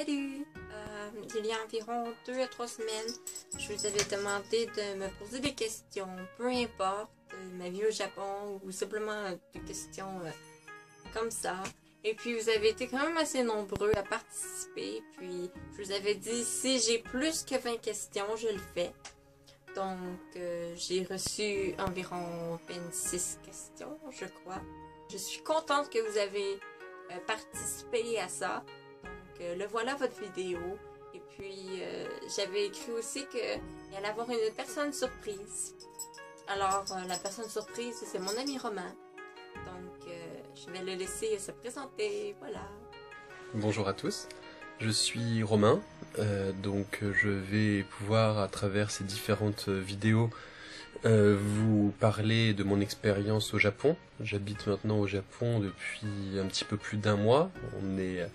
Salut! Il y a environ 2 à 3 semaines, je vous avais demandé de me poser des questions, peu importe, ma vie au Japon ou simplement des questions comme ça. Et puis vous avez été quand même assez nombreux à participer, puis je vous avais dit si j'ai plus que 20 questions, je le fais. Donc j'ai reçu environ 26 questions, je crois. Je suis contente que vous avez participé à ça. Donc le voilà votre vidéo. Et puis j'avais écrit aussi qu'il y allait avoir une personne surprise. Alors la personne surprise c'est mon ami Romain. Donc je vais le laisser se présenter, voilà. Bonjour à tous, je suis Romain, donc je vais pouvoir à travers ces différentes vidéos vous parler de mon expérience au Japon. J'habite maintenant au Japon depuis un petit peu plus d'un mois, on est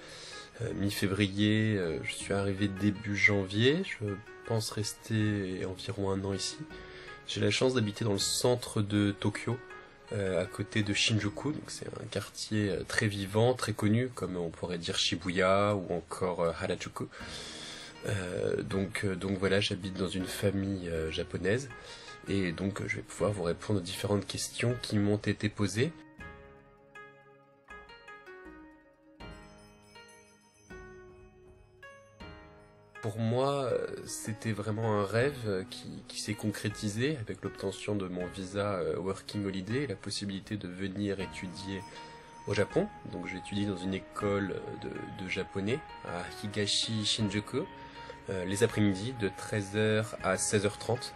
mi-février, je suis arrivé début janvier, je pense rester environ un an ici. J'ai la chance d'habiter dans le centre de Tokyo, à côté de Shinjuku, donc c'est un quartier très vivant, très connu, comme on pourrait dire Shibuya ou encore Harajuku. Donc voilà, j'habite dans une famille japonaise, et donc je vais pouvoir vous répondre aux différentes questions qui m'ont été posées. Pour moi, c'était vraiment un rêve qui s'est concrétisé avec l'obtention de mon visa Working Holiday et la possibilité de venir étudier au Japon. Donc j'ai étudié dans une école de japonais à Higashi Shinjuku, les après-midi de 13h à 16h30.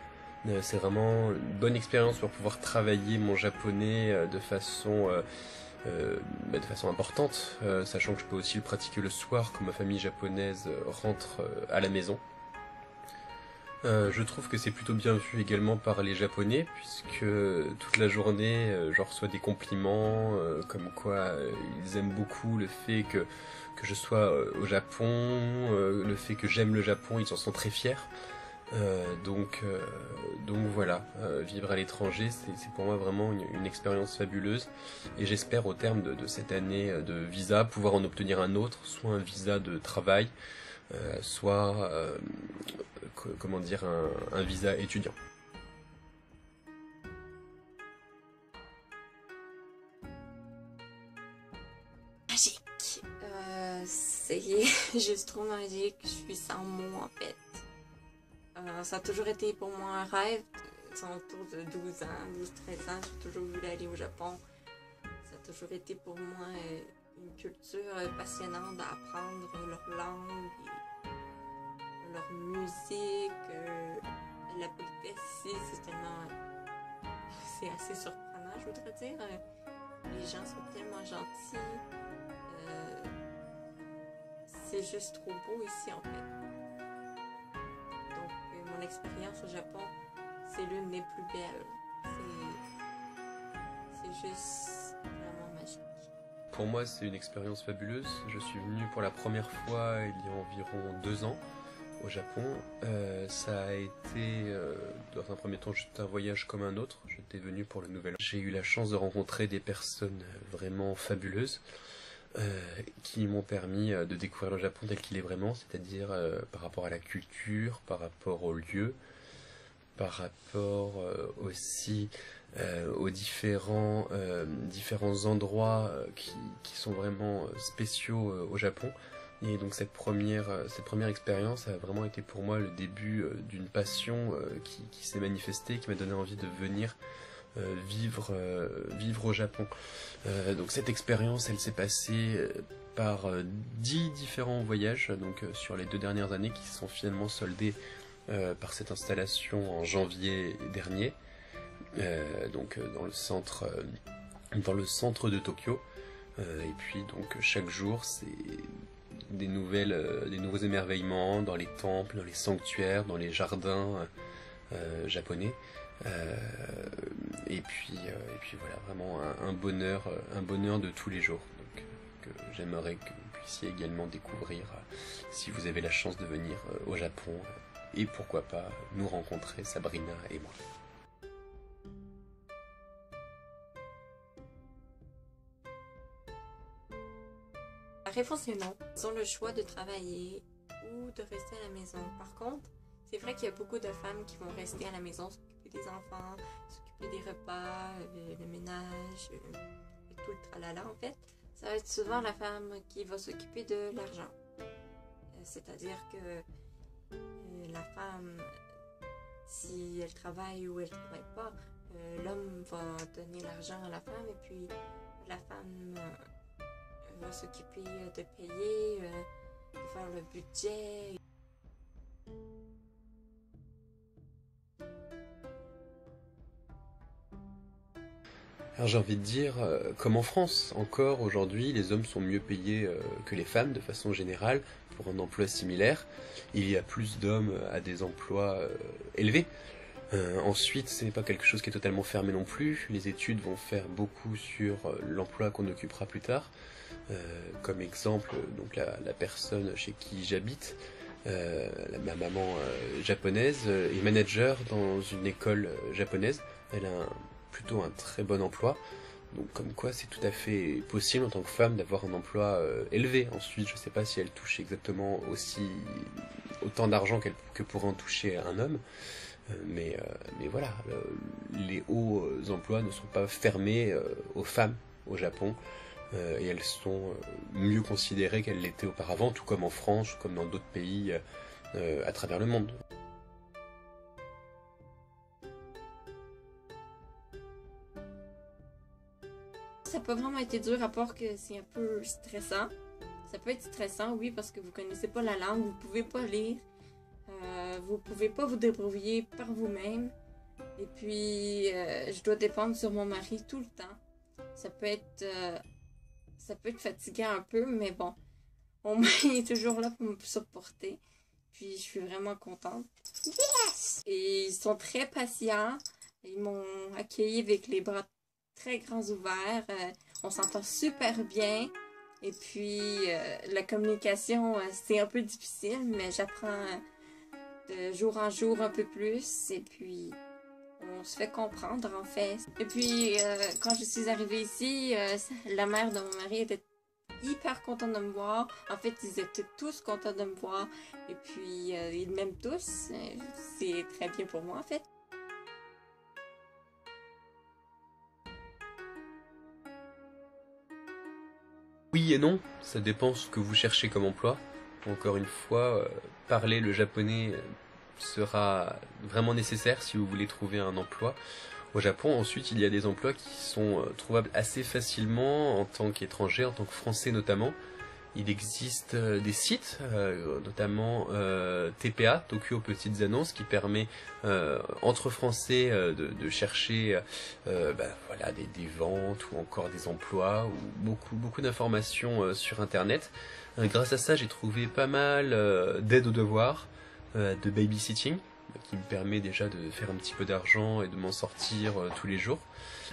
C'est vraiment une bonne expérience pour pouvoir travailler mon japonais de façon importante, sachant que je peux aussi le pratiquer le soir quand ma famille japonaise rentre à la maison. Je trouve que c'est plutôt bien vu également par les Japonais, puisque toute la journée je reçois des compliments, comme quoi ils aiment beaucoup le fait que je sois au Japon, le fait que j'aime le Japon, ils en sont très fiers. Donc voilà, vivre à l'étranger, c'est pour moi vraiment une expérience fabuleuse, et j'espère au terme de cette année de visa pouvoir en obtenir un autre, soit un visa de travail, soit comment dire, un visa étudiant. Magique! C'est juste trop magique, je suis sans mots en fait. Ça a toujours été pour moi un rêve. Autour de 12 ans, 12-13 ans, j'ai toujours voulu aller au Japon. Ça a toujours été pour moi une culture passionnante d'apprendre leur langue, et leur musique, la politesse ici, c'est assez surprenant, je voudrais dire. Les gens sont tellement gentils. C'est juste trop beau ici en fait. Mon expérience au Japon, c'est l'une des plus belles. C'est juste vraiment magique. Pour moi, c'est une expérience fabuleuse. Je suis venu pour la première fois il y a environ 2 ans au Japon. Ça a été, dans un premier temps, juste un voyage comme un autre. J'étais venu pour le nouvel an. J'ai eu la chance de rencontrer des personnes vraiment fabuleuses, qui m'ont permis de découvrir le Japon tel qu'il est vraiment, c'est-à-dire par rapport à la culture, par rapport aux lieux, par rapport aussi aux différents endroits qui sont vraiment spéciaux au Japon. Et donc cette première expérience a vraiment été pour moi le début d'une passion qui s'est manifestée, qui m'a donné envie de venir vivre au Japon. Donc cette expérience, elle s'est passée par 10 différents voyages, donc sur les 2 dernières années, qui se sont finalement soldés par cette installation en janvier dernier, donc dans le centre de Tokyo. Et puis donc chaque jour, c'est des nouveaux émerveillements dans les temples, dans les sanctuaires, dans les jardins japonais. Et puis voilà, vraiment un bonheur de tous les jours, donc, que j'aimerais que vous puissiez également découvrir si vous avez la chance de venir au Japon, et pourquoi pas nous rencontrer, Sabrina et moi. La réponse est non. Ils ont le choix de travailler ou de rester à la maison. Par contre, c'est vrai qu'il y a beaucoup de femmes qui vont rester à la maison, s'occuper des enfants, s'occuper des repas, le ménage, et tout le tralala en fait. Ça va être souvent la femme qui va s'occuper de l'argent. C'est-à-dire que la femme, si elle travaille ou elle ne travaille pas, l'homme va donner l'argent à la femme et puis la femme va s'occuper de payer, de faire le budget. Alors j'ai envie de dire, comme en France, encore aujourd'hui, les hommes sont mieux payés que les femmes de façon générale pour un emploi similaire. Il y a plus d'hommes à des emplois élevés. Ensuite, ce n'est pas quelque chose qui est totalement fermé non plus. Les études vont faire beaucoup sur l'emploi qu'on occupera plus tard. Comme exemple, donc la personne chez qui j'habite, ma maman japonaise, est manager dans une école japonaise. Elle a plutôt un très bon emploi. Donc comme quoi c'est tout à fait possible en tant que femme d'avoir un emploi élevé. Ensuite, je ne sais pas si elle touche exactement autant d'argent que pourrait en toucher un homme. Mais voilà, les hauts emplois ne sont pas fermés aux femmes au Japon. Et elles sont mieux considérées qu'elles l'étaient auparavant, tout comme en France, ou comme dans d'autres pays à travers le monde. Ça n'a pas vraiment été dur, à part que c'est un peu stressant. Ça peut être stressant, oui, parce que vous connaissez pas la langue, vous pouvez pas lire, vous pouvez pas vous débrouiller par vous-même. Et puis, je dois dépendre sur mon mari tout le temps. Ça peut être fatigant un peu, mais bon, au moins il est toujours là pour me supporter. Puis, je suis vraiment contente. Yes! Et ils sont très patients. Ils m'ont accueilli avec les bras très grands ouverts. On s'entend super bien. Et puis, la communication, c'est un peu difficile, mais j'apprends de jour en jour un peu plus. Et puis, on se fait comprendre, en fait. Et puis, quand je suis arrivée ici, la mère de mon mari était hyper contente de me voir. En fait, ils étaient tous contents de me voir. Et puis, ils m'aiment tous. C'est très bien pour moi, en fait. Oui et non, ça dépend ce que vous cherchez comme emploi. Encore une fois, parler le japonais sera vraiment nécessaire si vous voulez trouver un emploi au Japon. Ensuite, il y a des emplois qui sont trouvables assez facilement en tant qu'étranger, en tant que français notamment. Il existe des sites, notamment TPA, Tokyo Petites Annonces, qui permet entre Français de chercher voilà, des ventes ou encore des emplois ou beaucoup d'informations sur Internet. Grâce à ça, j'ai trouvé pas mal d'aide aux devoirs, de babysitting, qui me permet déjà de faire un petit peu d'argent et de m'en sortir tous les jours.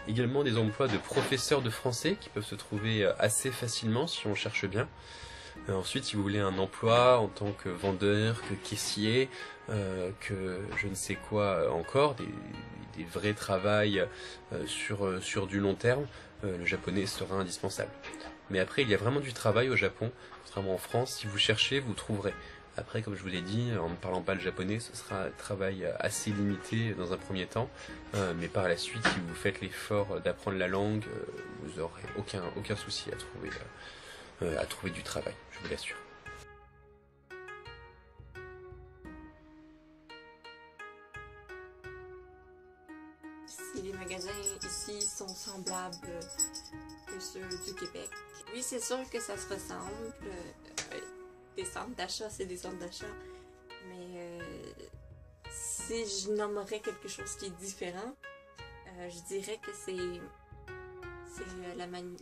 Également des emplois de professeurs de français qui peuvent se trouver assez facilement si on cherche bien. Ensuite, si vous voulez un emploi en tant que vendeur, que caissier, que je ne sais quoi encore, des vrais travails sur du long terme, le japonais sera indispensable. Mais après, il y a vraiment du travail au Japon, contrairement en France. Si vous cherchez, vous trouverez. Après, comme je vous l'ai dit, en ne parlant pas le japonais, ce sera un travail assez limité dans un premier temps. Mais par la suite, si vous faites l'effort d'apprendre la langue, vous n'aurez aucun souci à trouver du travail, je vous l'assure. Si les magasins ici sont semblables que ceux du Québec. Oui, c'est sûr que ça se ressemble. Des centres d'achat, c'est des centres d'achat. Mais si je nommerais quelque chose qui est différent, je dirais que c'est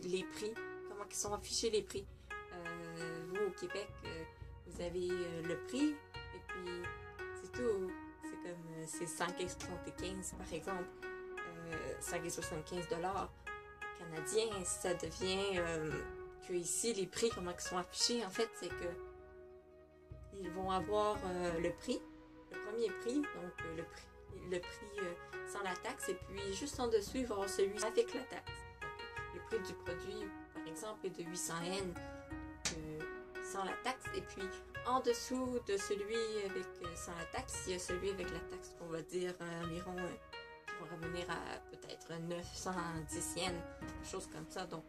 les prix. Comment ils sont affichés les prix. Vous, au Québec, vous avez le prix, et puis c'est tout. C'est comme, c'est 5,75 par exemple. 5,75 $ canadiens. Ça devient que ici, les prix, comment ils sont affichés, en fait, c'est que ils vont avoir le prix, le premier prix, donc le prix sans la taxe, et puis juste en dessous, il va y avoir celui avec la taxe. Donc, le prix du produit, par exemple, est de 800 yens. sans la taxe. Et puis, en dessous de celui avec sans la taxe, il y a celui avec la taxe, on va dire environ, qui va revenir à peut-être 910 yens, quelque chose comme ça. Donc,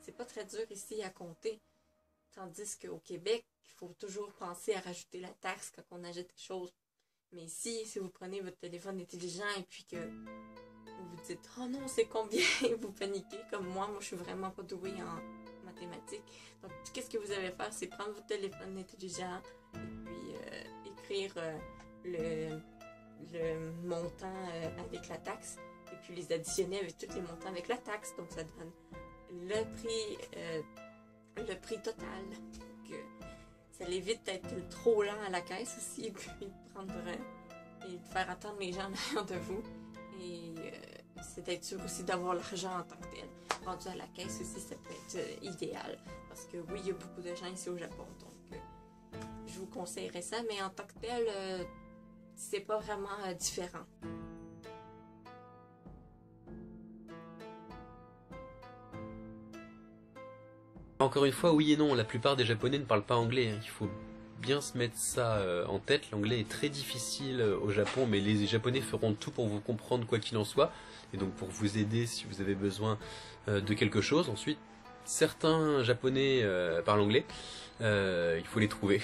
c'est pas très dur ici à compter. Tandis qu'au Québec, il faut toujours penser à rajouter la taxe quand on achète quelque chose. Mais ici, si vous prenez votre téléphone intelligent et puis que vous vous dites « Oh non, c'est combien? » vous paniquez. Comme moi, je suis vraiment pas douée en mathématiques. Donc, qu'est-ce que vous allez faire? C'est prendre votre téléphone intelligent et puis écrire le montant avec la taxe et puis les additionner avec tous les montants avec la taxe. Donc, ça donne le prix total. Donc, ça l'évite d'être trop lent à la caisse aussi et puis de faire attendre les gens derrière de vous. Et c'est d'être sûr aussi d'avoir l'argent en tant que tel. Rendu à la caisse aussi, ça peut être idéal. Parce que oui, il y a beaucoup de gens ici au Japon. Donc, je vous conseillerais ça. Mais en tant que tel, c'est pas vraiment différent. Encore une fois, oui et non, la plupart des Japonais ne parlent pas anglais, hein. Il faut bien se mettre ça en tête. L'anglais est très difficile au Japon, mais les Japonais feront tout pour vous comprendre quoi qu'il en soit, et donc pour vous aider si vous avez besoin de quelque chose. Ensuite, certains Japonais parlent anglais, il faut les trouver,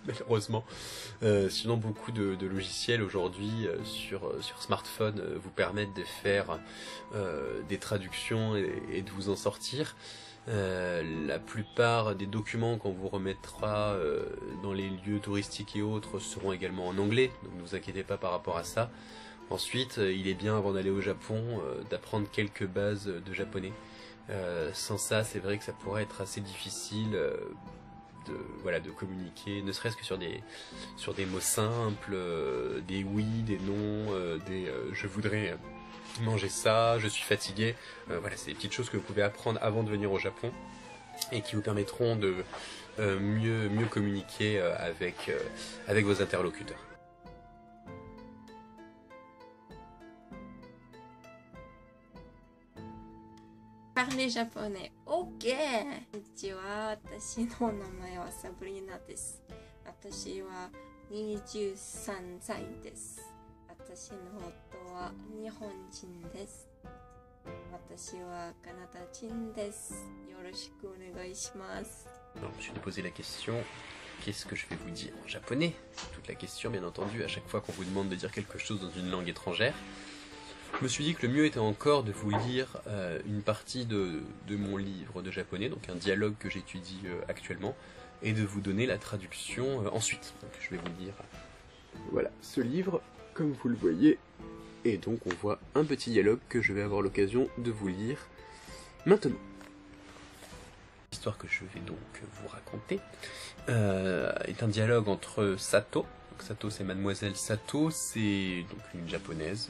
malheureusement. Sinon, beaucoup de logiciels aujourd'hui sur smartphone vous permettent de faire des traductions et de vous en sortir. La plupart des documents qu'on vous remettra dans les lieux touristiques et autres seront également en anglais, donc ne vous inquiétez pas par rapport à ça. Ensuite, il est bien avant d'aller au Japon d'apprendre quelques bases de japonais. Sans ça, c'est vrai que ça pourrait être assez difficile de communiquer, ne serait-ce que sur des mots simples, des oui, des non, des je voudrais manger ça, je suis fatigué. Voilà, c'est des petites choses que vous pouvez apprendre avant de venir au Japon et qui vous permettront de mieux communiquer avec vos interlocuteurs. Parler japonais. Ok! Konnichiwa, watashi no namae wa Sabrina desu. Watashi wa 23歳です。私の夫は日本人です。私はカナダ人です。よろしくお願いします。Alors, je me suis posé la question, qu'est-ce que je vais vous dire en japonais? Toute la question, bien entendu, à chaque fois qu'on vous demande de dire quelque chose dans une langue étrangère. Je me suis dit que le mieux était encore de vous lire une partie de mon livre de japonais, donc un dialogue que j'étudie actuellement, et de vous donner la traduction ensuite. Donc je vais vous lire voilà, ce livre, comme vous le voyez, et donc on voit un petit dialogue que je vais avoir l'occasion de vous lire maintenant. L'histoire que je vais donc vous raconter est un dialogue entre Sato. Donc Sato, c'est Mademoiselle Sato, c'est donc une japonaise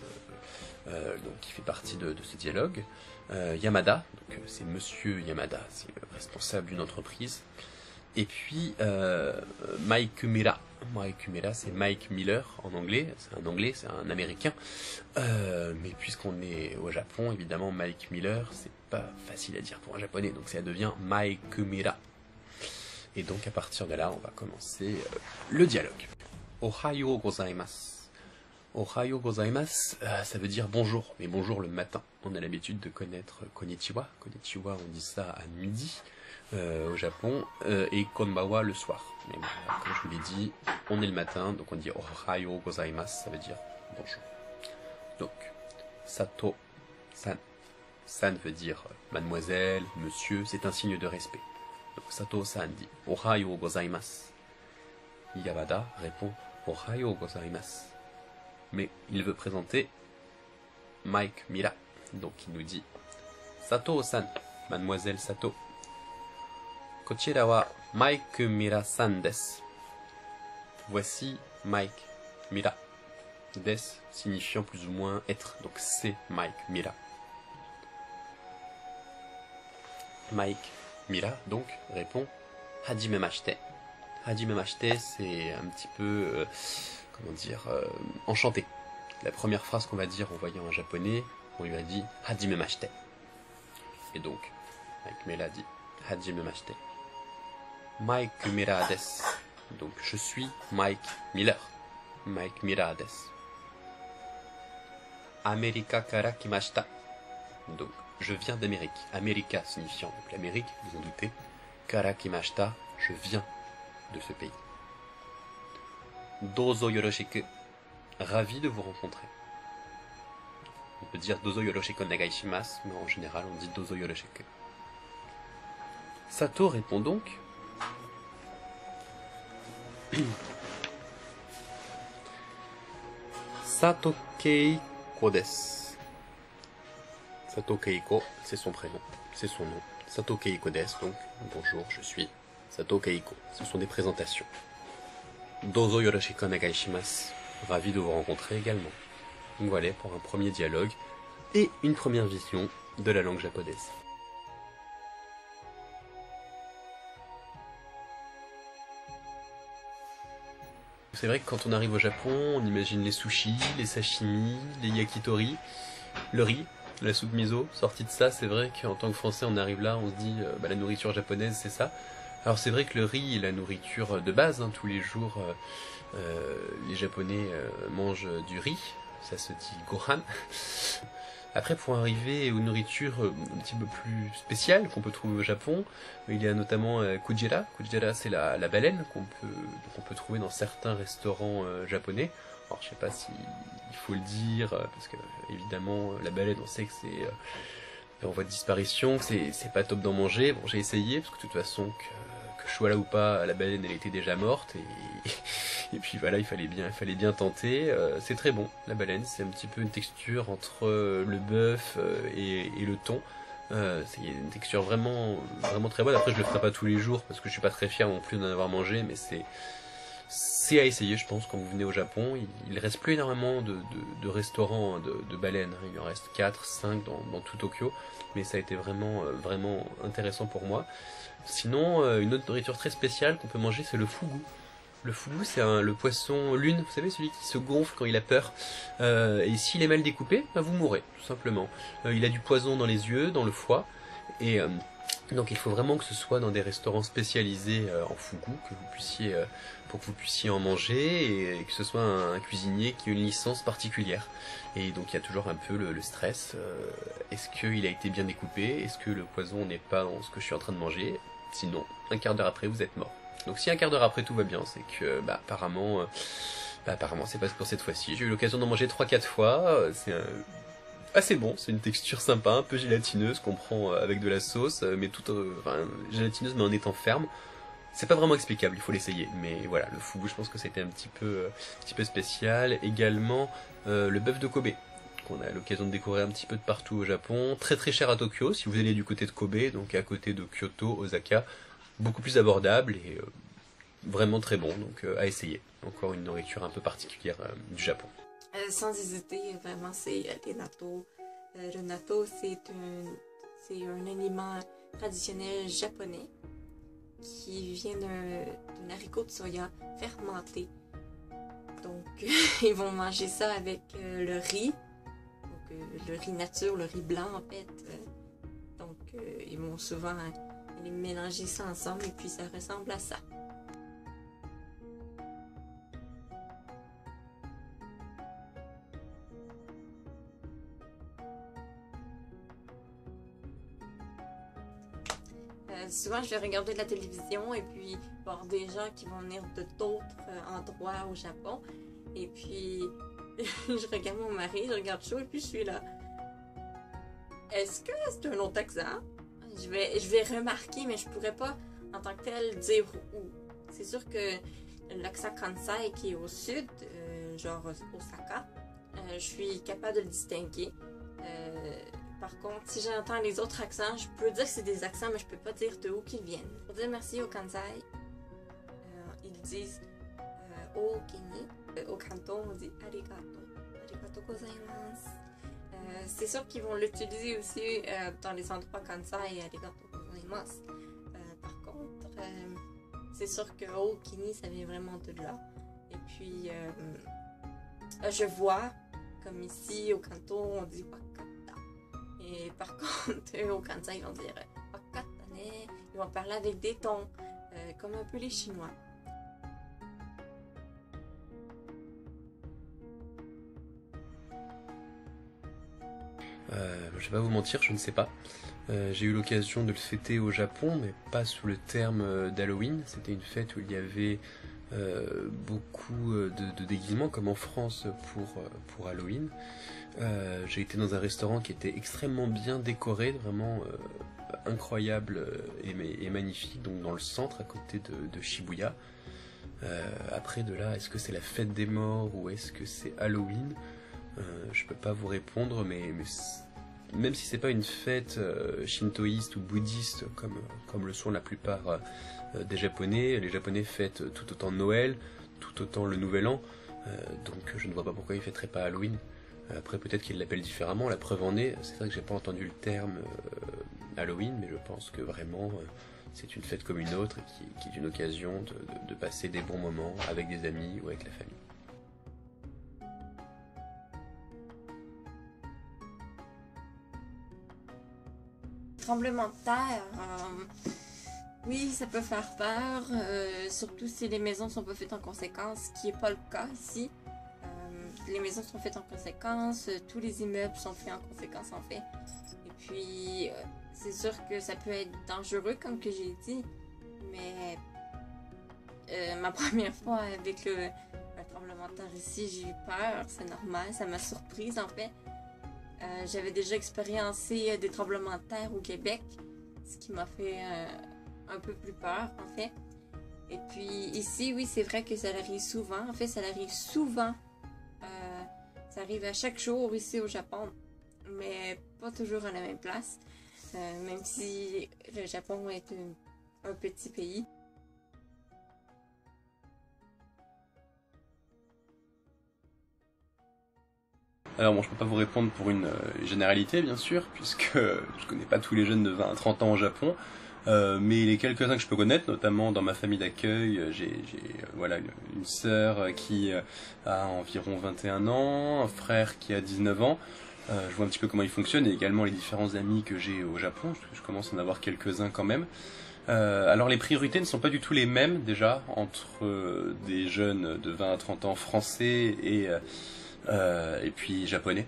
donc qui fait partie de ce dialogue. Yamada, donc c'est Monsieur Yamada, c'est le responsable d'une entreprise. Et puis Mike Mira. Mike Mira, c'est Mike Miller en anglais. C'est un américain. Mais puisqu'on est au Japon, évidemment, Mike Miller, c'est pas facile à dire pour un japonais. Donc ça devient Mike Mira. Et donc à partir de là, on va commencer le dialogue. Ohayo gozaimasu. Ohayo gozaimasu, ça veut dire bonjour, mais bonjour le matin. On a l'habitude de connaître konnichiwa. Konnichiwa, on dit ça à midi au Japon, et konbawa le soir. Mais comme je vous l'ai dit, on est le matin, donc on dit ohayo gozaimasu, ça veut dire bonjour. Donc, Sato-san. San veut dire mademoiselle, monsieur, c'est un signe de respect. Donc Sato-san dit ohayo gozaimasu. Yamada répond ohayo gozaimasu. Mais il veut présenter Mike Mira. Donc il nous dit Sato-san, mademoiselle Sato. Kochira wa Mike Mira-san desu. Voici Mike Mira. Des signifiant plus ou moins être. Donc c'est Mike Mira. Mike Mira donc répond Hajimemashite. Hajimemashite, c'est un petit peu comment dire, enchanté. La première phrase qu'on va dire en voyant un japonais, on lui a dit Hajimemashite. Et donc, Mike Mira dit Hajimemashite. Mike Mira desu. Donc je suis Mike Miller. Mike Mira desu. America kara kimashita. Donc je viens d'Amérique. America signifiant donc l'Amérique, vous en doutez. Kara kimashita, je viens de ce pays. Dozo yoroshiku. Ravi de vous rencontrer. On peut dire Dozo yoroshiku onegai shimasu, mais en général on dit Dozo yoroshiku. Sato répond donc Sato Keiko desu. Sato Keiko, c'est son prénom, c'est son nom. Sato Keiko desu, donc bonjour, je suis Sato Keiko. Ce sont des présentations. Dozo yoroshiku onegai shimasu. Ravi de vous rencontrer également. Donc voilà pour un premier dialogue et une première vision de la langue japonaise. C'est vrai que quand on arrive au Japon, on imagine les sushis, les sashimi, les yakitori, le riz, la soupe miso. Sorti de ça, c'est vrai qu'en tant que Français, on arrive là, on se dit la nourriture japonaise, c'est ça. Alors c'est vrai que le riz est la nourriture de base, hein, tous les jours les Japonais mangent du riz, ça se dit gohan. Après, pour arriver aux nourritures un petit peu plus spéciales qu'on peut trouver au Japon, il y a notamment kujira. Kujira, c'est la baleine qu'on peut trouver dans certains restaurants japonais. Alors, je sais pas si il faut le dire, parce que évidemment, la baleine, on sait que c'est en voie de disparition, c'est pas top d'en manger. Bon, j'ai essayé, parce que de toute façon, que je sois là ou pas, la baleine, elle était déjà morte, et puis voilà, il fallait bien tenter. C'est très bon, la baleine, c'est un petit peu une texture entre le bœuf et le thon. C'est une texture vraiment très bonne. Après, je le ferai pas tous les jours parce que je suis pas très fier non plus d'en avoir mangé, mais c'est à essayer, je pense, quand vous venez au Japon. Il reste plus énormément de restaurants de baleines. Il en reste 4, 5 dans tout Tokyo, mais ça a été vraiment intéressant pour moi. Sinon, une autre nourriture très spéciale qu'on peut manger, c'est le fugu. Le fugu, c'est le poisson lune, vous savez, celui qui se gonfle quand il a peur. Et s'il est mal découpé, bah, vous mourrez, tout simplement. Il a du poison dans les yeux, dans le foie, et donc il faut vraiment que ce soit dans des restaurants spécialisés en fugu, pour que vous puissiez en manger, et que ce soit un cuisinier qui a une licence particulière. Et donc il y a toujours un peu le stress. Est-ce qu'il a été bien découpé? Est-ce que le poison n'est pas dans ce que je suis en train de manger? Sinon, un quart d'heure après, vous êtes mort. Donc si un quart d'heure après tout va bien, c'est que apparemment c'est pas pour cette fois-ci. J'ai eu l'occasion d'en manger 3-4 fois, c'est assez bon, c'est une texture sympa, un peu gélatineuse qu'on prend avec de la sauce, mais gélatineuse mais en étant ferme. C'est pas vraiment explicable, il faut l'essayer, mais voilà, le fugu, je pense que c'était un petit peu spécial. Également le bœuf de Kobe, qu'on a l'occasion de découvrir un petit peu de partout au Japon, très très cher à Tokyo, si vous allez du côté de Kobe, donc à côté de Kyoto, Osaka, beaucoup plus abordable et vraiment très bon, donc à essayer. Encore une nourriture un peu particulière du Japon. Sans hésiter, vraiment, c'est les natto. Le natto, c'est un aliment traditionnel japonais qui vient d'un haricot de soya fermenté. Donc, ils vont manger ça avec le riz. Donc, le riz nature, le riz blanc, en fait. Donc, ils vont souvent les mélanger ça ensemble et puis ça ressemble à ça. Souvent, je vais regarder de la télévision et puis voir des gens qui vont venir de d'autres endroits au Japon. Et puis, je regarde mon mari, je regarde chaud et puis je suis là. Est-ce que c'est un autre accent? Je vais remarquer, mais je pourrais pas en tant que tel dire où. C'est sûr que l'accent Kansai qui est au sud, genre Osaka, je suis capable de le distinguer. Par contre, si j'entends les autres accents, je peux dire que c'est des accents, mais je peux pas dire de où qu'ils viennent. Pour dire merci au Kansai, ils disent au Kini. Au Kanto, on dit arigato. Arigato gozaimasu. C'est sûr qu'ils vont l'utiliser aussi dans les endroits Kansai, arigato gozaimasu. Par contre, c'est sûr que au Kini, ça vient vraiment de là. Et puis, je vois, comme ici au Kanto, on dit wakata. Et par contre, au Kansai, ils vont dire wakata ne. Ils vont parler avec des tons comme un peu les Chinois. Je vais pas vous mentir, je ne sais pas. J'ai eu l'occasion de le fêter au Japon, mais pas sous le terme d'Halloween. C'était une fête où il y avait beaucoup de déguisements, comme en France pour Halloween. J'ai été dans un restaurant qui était extrêmement bien décoré, vraiment incroyable et magnifique, donc dans le centre, à côté de Shibuya. Après de là, est-ce que c'est la fête des morts ou est-ce que c'est Halloween? Je peux pas vous répondre, mais même si c'est pas une fête shintoïste ou bouddhiste comme le sont la plupart des Japonais, les Japonais fêtent tout autant Noël, tout autant le Nouvel An, donc je ne vois pas pourquoi ils fêteraient pas Halloween. Après peut-être qu'ils l'appellent différemment, la preuve en est, c'est vrai que j'ai pas entendu le terme Halloween, mais je pense que vraiment c'est une fête comme une autre qui est une occasion de passer des bons moments avec des amis ou avec la famille. Tremblement de terre, oui, ça peut faire peur, surtout si les maisons sont pas faites en conséquence, ce qui n'est pas le cas ici. Les maisons sont faites en conséquence, tous les immeubles sont faits en conséquence en fait. Et puis, c'est sûr que ça peut être dangereux comme que j'ai dit, mais ma première fois avec le tremblement de terre ici, j'ai eu peur, c'est normal, ça m'a surprise en fait. J'avais déjà expériencé des tremblements de terre au Québec, ce qui m'a fait un peu plus peur en fait. Et puis ici, oui, c'est vrai que ça arrive souvent. En fait, ça arrive souvent. Ça arrive à chaque jour ici au Japon, mais pas toujours à la même place. Même si le Japon est un petit pays. Alors bon, je peux pas vous répondre pour une généralité bien sûr, puisque je connais pas tous les jeunes de 20 à 30 ans au Japon, mais les quelques-uns que je peux connaître, notamment dans ma famille d'accueil, j'ai voilà une sœur qui a environ 21 ans, un frère qui a 19 ans. Je vois un petit peu comment ils fonctionnent et également les différents amis que j'ai au Japon, parce que je commence à en avoir quelques-uns quand même. Alors les priorités ne sont pas du tout les mêmes déjà entre des jeunes de 20 à 30 ans français et puis japonais.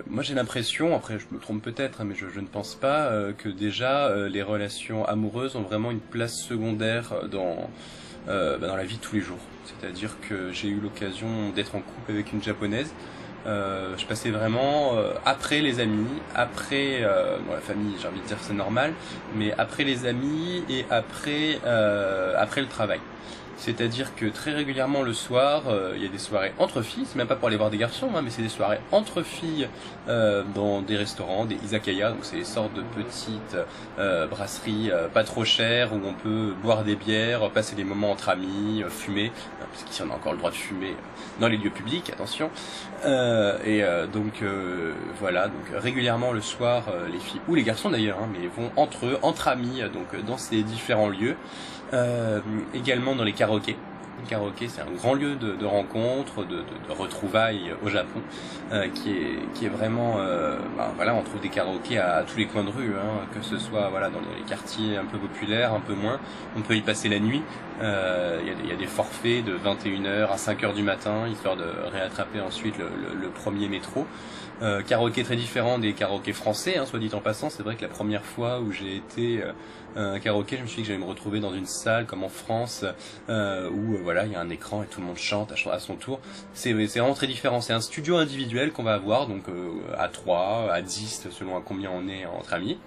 Moi j'ai l'impression, après je me trompe peut-être, hein, mais je ne pense pas que déjà les relations amoureuses ont vraiment une place secondaire dans la vie de tous les jours. C'est-à-dire que j'ai eu l'occasion d'être en couple avec une japonaise. Je passais vraiment après les amis, après bon, la famille, j'ai envie de dire c'est normal, mais après les amis et après le travail. C'est-à-dire que très régulièrement le soir, il y a des soirées entre filles, c'est même pas pour aller voir des garçons, hein, mais c'est des soirées entre filles dans des restaurants, des izakaya, donc c'est des sortes de petites brasseries pas trop chères où on peut boire des bières, passer des moments entre amis, fumer, parce qu'ici on a encore le droit de fumer dans les lieux publics, attention. Donc voilà, donc régulièrement le soir, les filles ou les garçons d'ailleurs, hein, mais vont entre eux, entre amis, donc dans ces différents lieux. Également dans les karaokés. Le karaoké, c'est un grand lieu de rencontre, de retrouvailles au Japon, qui est vraiment, voilà, on trouve des karaokés à tous les coins de rue, hein, que ce soit voilà dans les quartiers un peu populaires, un peu moins. On peut y passer la nuit. Il y a des forfaits de 21h à 5h du matin, histoire de réattraper ensuite le premier métro. Karaoké très différent des karaokés français, hein, soit dit en passant. C'est vrai que la première fois où j'ai été un karaoké, je me suis dit que j'allais me retrouver dans une salle comme en France, où voilà, il y a un écran et tout le monde chante à son tour. C'est vraiment très différent. C'est un studio individuel qu'on va avoir, donc à 3, à 10, selon à combien on est entre amis.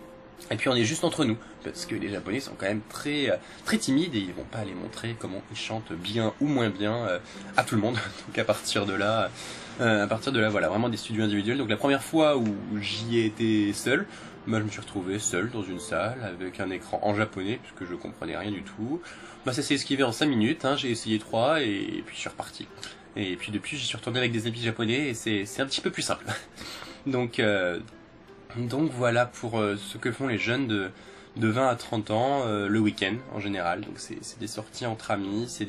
Et puis on est juste entre nous, parce que les Japonais sont quand même très timides et ils vont pas aller montrer comment ils chantent bien ou moins bien à tout le monde. Donc à partir de là, voilà, vraiment des studios individuels. Donc la première fois où j'y ai été seul, je me suis retrouvé seul dans une salle avec un écran en japonais, puisque je comprenais rien du tout. Ça s'est esquivé en 5 minutes, hein, j'ai essayé 3 et puis je suis reparti. Et puis depuis, j'y suis retourné avec des amis japonais et c'est un petit peu plus simple. Donc voilà pour ce que font les jeunes de 20 à 30 ans le week-end en général. Donc c'est des sorties entre amis, c'est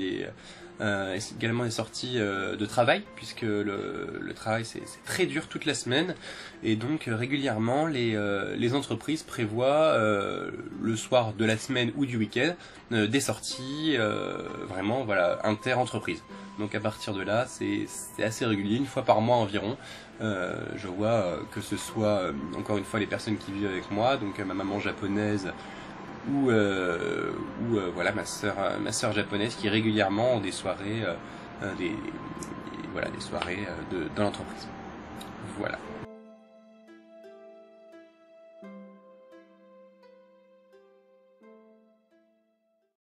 également des sorties de travail, puisque le travail c'est très dur toute la semaine, et donc régulièrement les entreprises prévoient le soir de la semaine ou du week-end des sorties vraiment voilà inter-entreprises. Donc à partir de là c'est assez régulier, une fois par mois environ. Je vois que ce soit encore une fois les personnes qui vivent avec moi, donc ma maman japonaise ou voilà ma sœur japonaise qui régulièrement ont des soirées des soirées dans l'entreprise. Voilà.